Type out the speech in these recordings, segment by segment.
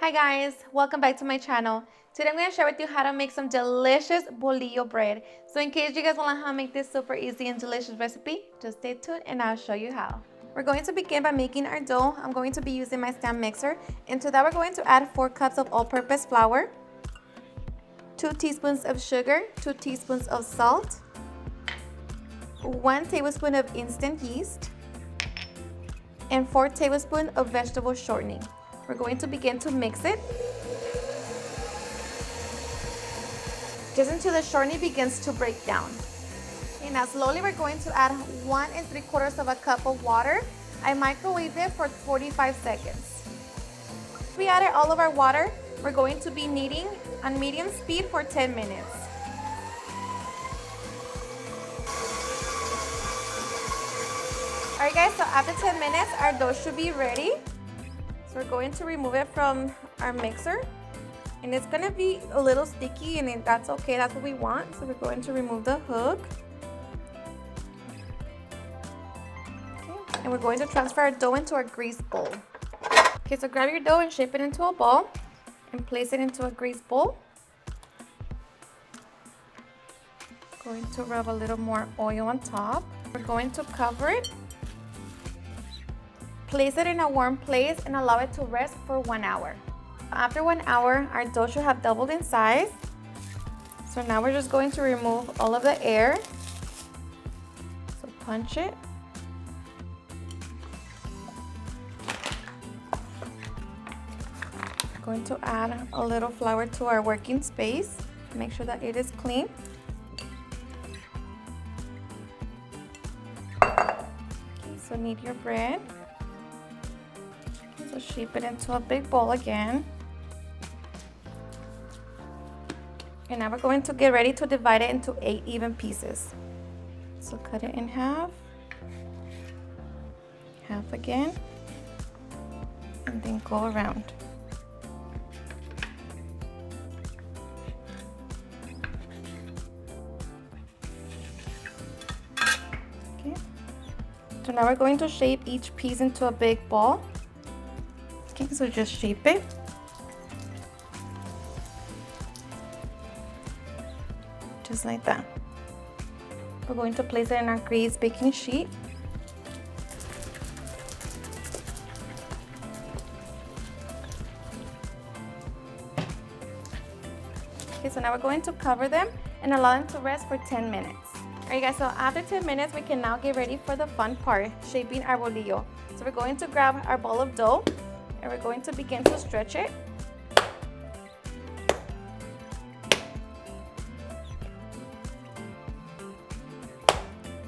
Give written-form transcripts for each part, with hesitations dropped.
Hi guys, welcome back to my channel. Today I'm going to share with you how to make some delicious bolillo bread. So in case you guys want to know how to make this super easy and delicious recipe, just stay tuned and I'll show you how. We're going to begin by making our dough. I'm going to be using my stand mixer. Into that we're going to add 4 cups of all-purpose flour, 2 teaspoons of sugar, 2 teaspoons of salt, 1 tablespoon of instant yeast, and 4 tablespoons of vegetable shortening. We're going to begin to mix it just until the shortening begins to break down. Okay, now slowly we're going to add 1 3/4 cup of water. I microwaved it for 45 seconds. We added all of our water. We're going to be kneading on medium speed for 10 minutes. Alright guys, so after 10 minutes our dough should be ready. So we're going to remove it from our mixer, and it's going to be a little sticky, and that's okay, that's what we want. So we're going to remove the hook. Okay. And we're going to transfer our dough into our grease bowl. Okay, so grab your dough and shape it into a ball and place it into a grease bowl. Going to rub a little more oil on top. We're going to cover it. Place it in a warm place and allow it to rest for 1 hour. After 1 hour, our dough should have doubled in size. So now we're just going to remove all of the air. So punch it. Going to add a little flour to our working space. Make sure that it is clean. Okay, so knead your bread. So shape it into a big bowl again. And now we're going to get ready to divide it into 8 even pieces. So cut it in half, half again, and then go around. Okay. So now we're going to shape each piece into a big ball. Okay, so just shape it. Just like that. We're going to place it in our greased baking sheet. Okay, so now we're going to cover them and allow them to rest for 10 minutes. Alright guys, so after 10 minutes we can now get ready for the fun part, shaping our bolillo. So we're going to grab our ball of dough and we're going to begin to stretch it.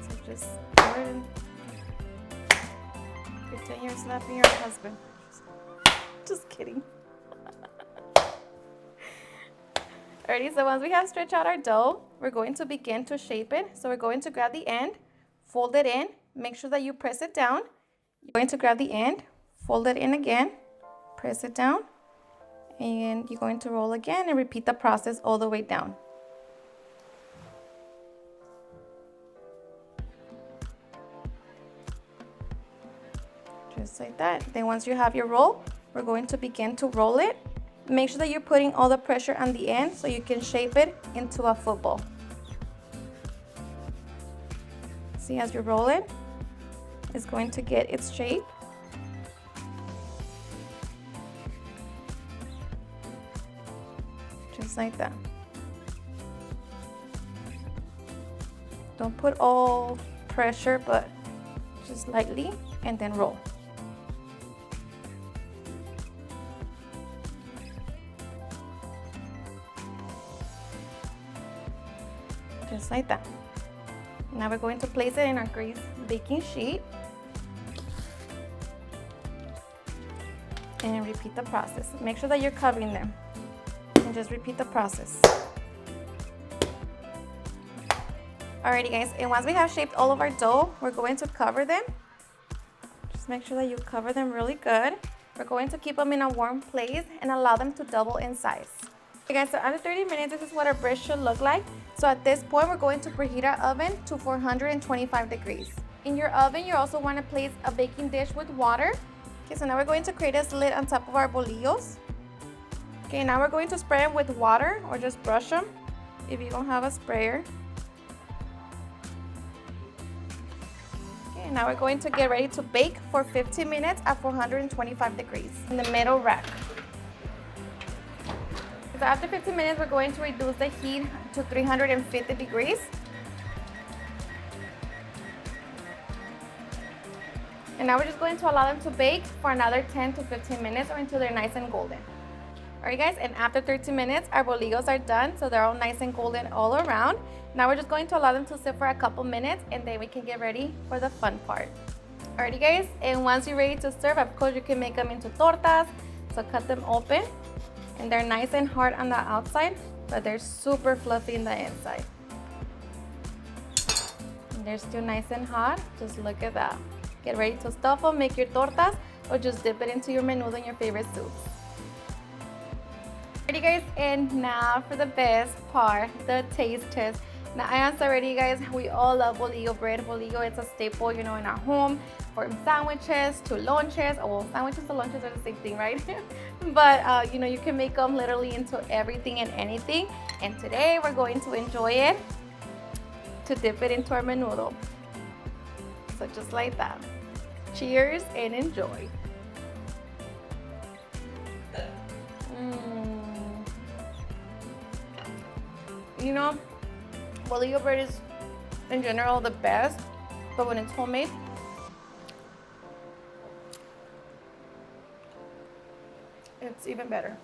So just pour it in. Pretend you're slapping your husband. Just kidding. Alrighty, so once we have stretched out our dough, we're going to begin to shape it. So we're going to grab the end, fold it in, make sure that you press it down. You're going to grab the end, fold it in again, press it down, and you're going to roll again and repeat the process all the way down. Just like that. Then once you have your roll, we're going to begin to roll it. Make sure that you're putting all the pressure on the end so you can shape it into a football. See, as you roll it, it's going to get its shape. Just like that. Don't put all pressure, but just lightly, and then roll. Just like that. Now we're going to place it in our greased baking sheet and repeat the process. Make sure that you're covering them. And just repeat the process. Alrighty guys, and once we have shaped all of our dough, we're going to cover them. Just make sure that you cover them really good. We're going to keep them in a warm place and allow them to double in size. Okay guys, so after 30 minutes, this is what our bread should look like. So at this point, we're going to preheat our oven to 425 degrees. In your oven, you also want to place a baking dish with water. Okay, so now we're going to create a slit on top of our bolillos. Okay, now we're going to spray them with water or just brush them if you don't have a sprayer. Okay, now we're going to get ready to bake for 15 minutes at 425 degrees in the middle rack. So after 15 minutes, we're going to reduce the heat to 350 degrees. And now we're just going to allow them to bake for another 10 to 15 minutes or until they're nice and golden. Alright guys, and after 13 minutes, our bolillos are done, so they're all nice and golden all around. Now we're just going to allow them to sit for a couple minutes and then we can get ready for the fun part. Alrighty guys, and once you're ready to serve, of course you can make them into tortas. So cut them open, and they're nice and hard on the outside, but they're super fluffy in the inside. And they're still nice and hot, just look at that. Get ready to stuff them, make your tortas, or just dip it into your menudo and your favorite soups. Alrighty guys, and now for the best part, the taste test. Now I answered already guys, we all love bolillo bread. Bolillo, it's a staple, you know, in our home, from sandwiches to lunches. Oh, well, sandwiches to lunches are the same thing, right? But you know, you can make them literally into everything and anything. And today we're going to enjoy it to dip it into our menudo. So just like that. Cheers and enjoy. You know, bolillo bread is in general the best, but when it's homemade, it's even better.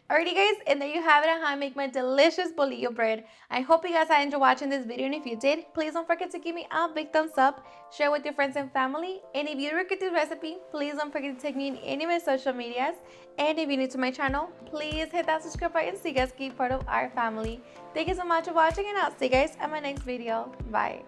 Alrighty guys, and there you have it on how I make my delicious bolillo bread. I hope you guys enjoyed watching this video, and if you did, please don't forget to give me a big thumbs up, share with your friends and family, and if you like this recipe, please don't forget to tag me in any of my social medias, and if you're new to my channel, please hit that subscribe button so you guys can be part of our family. Thank you so much for watching, and I'll see you guys at my next video. Bye.